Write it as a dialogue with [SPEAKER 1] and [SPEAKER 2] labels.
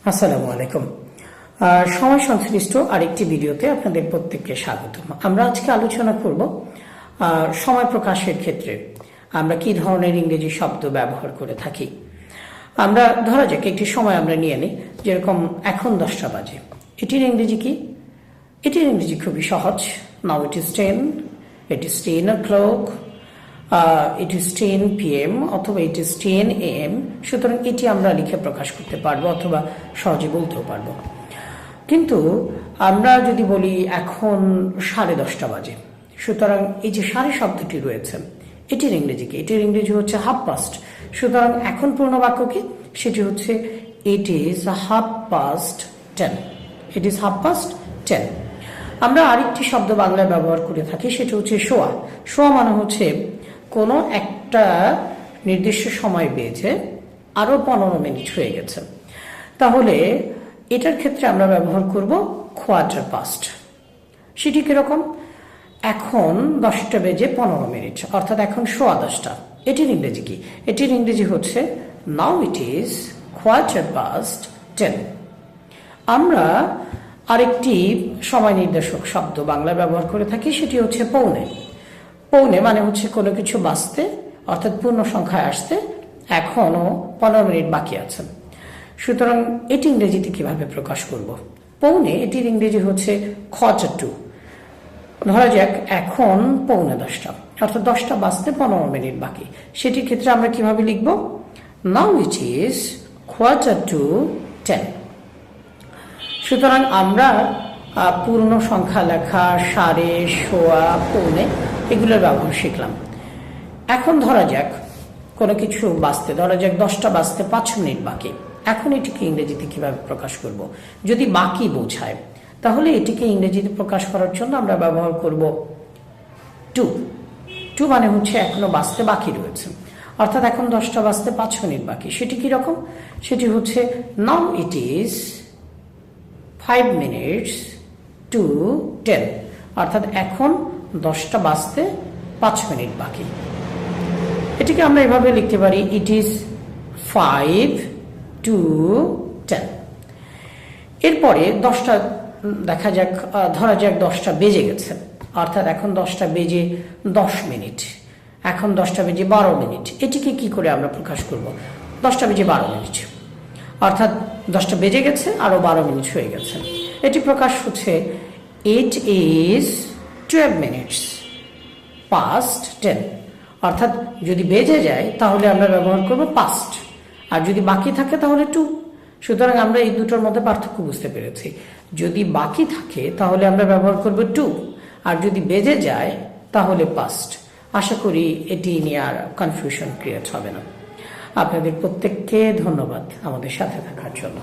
[SPEAKER 1] আসসালামু আলাইকুম। সময় সংশ্লিষ্ট আরেকটি ভিডিওতে আপনাদের প্রত্যেককে স্বাগতম। আমরা আজকে আলোচনা করব সময় প্রকাশের ক্ষেত্রে আমরা কি ধরনের ইংরেজি শব্দ ব্যবহার করে থাকি। আমরা ধরা যাক একটি সময় আমরা নিয়ে নিই, যেরকম এখন 10টা বাজে। এটির ইংরেজি কি? এটির ইংরেজি খুবই সহজ। Now it is 10, it is 10 o'clock, it is 10 PM অথবা ইট ইজ 10 AM। সুতরাং এটি আমরা লিখে প্রকাশ করতে পারবো অথবা সহজে বলতেও পারবো। কিন্তু আমরা যদি বলি এখন 10:30 বাজে, সুতরাং এই যে সাড়ে শব্দটি রয়েছে এটির ইংরেজি কি? এটির ইংরেজি হচ্ছে হাফ পাস্ট। সুতরাং এখন পূর্ণ বাক্য কি? সেটি হচ্ছে ইট ইজ 10:30। It is 10:30। আমরা আরেকটি শব্দ বাংলায় ব্যবহার করে থাকি, সেটা হচ্ছে শোয়া। শোয়া মানে হচ্ছে কোনো একটা নির্দিষ্ট সময় বেজে আরো 15 মিনিট হয়ে গেছে, তাহলে এটার ক্ষেত্রে আমরা ব্যবহার করব কোয়ার্টার পাস্ট। সেটি কিরকম? এখন 10টা বেজে 15 মিনিট, অর্থাৎ এখন 10:15। এটির ইংরেজি কি? এটির ইংরেজি হচ্ছে নাও ইট ইজ 10:15। আমরা আরেকটি সময় নির্দেশক শব্দ বাংলায় ব্যবহার করে থাকি, সেটি হচ্ছে পৌনে। পৌনে মানে হচ্ছে কোনো কিছু বাঁচতে, অর্থাৎ পূর্ণ সংখ্যায় আসতে এখনো 15 মিনিট বাকি আছে। সুতরাং এটি ইংরেজিতে কিভাবে প্রকাশ করব? পৌনে, এটির ইংরেজি হচ্ছে quarter to। ধরা যাক এখন 9:45, অর্থাৎ 10টা বাজতে 15 মিনিট বাকি। সেটির ক্ষেত্রে আমরা কিভাবে লিখব? নাও ইট ইজ 9:45। সুতরাং আমরা পূর্ণ সংখ্যা লেখা, সাড়ে, সোয়া, পৌনে এগুলোর ব্যবহার শিখলাম। এখন ধরা যাক কোনো কিছু বাঁচতে, ধরা যাক 10টা বাজতে 5 মিনিট বাকি। এখন এটিকে ইংরেজিতে কিভাবে প্রকাশ করব? যদি বাকি বোঝায়, তাহলে এটিকে ইংরেজিতে প্রকাশ করার জন্য আমরা ব্যবহার করব টু। টু মানে হচ্ছে এখনো বাঁচতে বাকি রয়েছে, অর্থাৎ এখন 10টা বাজতে 5 মিনিট বাকি। সেটি কি রকম? সেটি হচ্ছে নাও ইট ইজ 5 minutes to 10, অর্থাৎ এখন 10টা বাজতে 5 মিনিট বাকি। এটিকে আমরা এভাবে লিখতে পারি, ইট ইজ 5 to 10। এরপরে 10টা দেখা যাক, ধরা যাক 10টা বেজে গেছে, অর্থাৎ এখন 10টা বেজে 10 মিনিট, এখন 10টা বেজে 12 মিনিট। এটিকে কি করে আমরা প্রকাশ করব? 10টা বেজে 12 মিনিট, অর্থাৎ 10টা বেজে গেছে আরো 12 মিনিট হয়ে গেছে। এটি প্রকাশ হচ্ছে ইট ইজ 12 minutes past 10, অর্থাৎ যদি বেজে যায় তাহলে আমরা ব্যবহার করব পাস্ট, আর যদি বাকি থাকে তাহলে টু। সুতরাং আমরা এই দুটোর মধ্যে পার্থক্য বুঝতে পেরেছি। যদি বাকি থাকে তাহলে আমরা ব্যবহার করব টু, আর যদি বেজে যায় তাহলে পাস্ট। আশা করি এটি নিয়ে আর কনফিউশন ক্রিয়েট হবে না। আপনাদের প্রত্যেককে ধন্যবাদ আমাদের সাথে থাকার জন্য।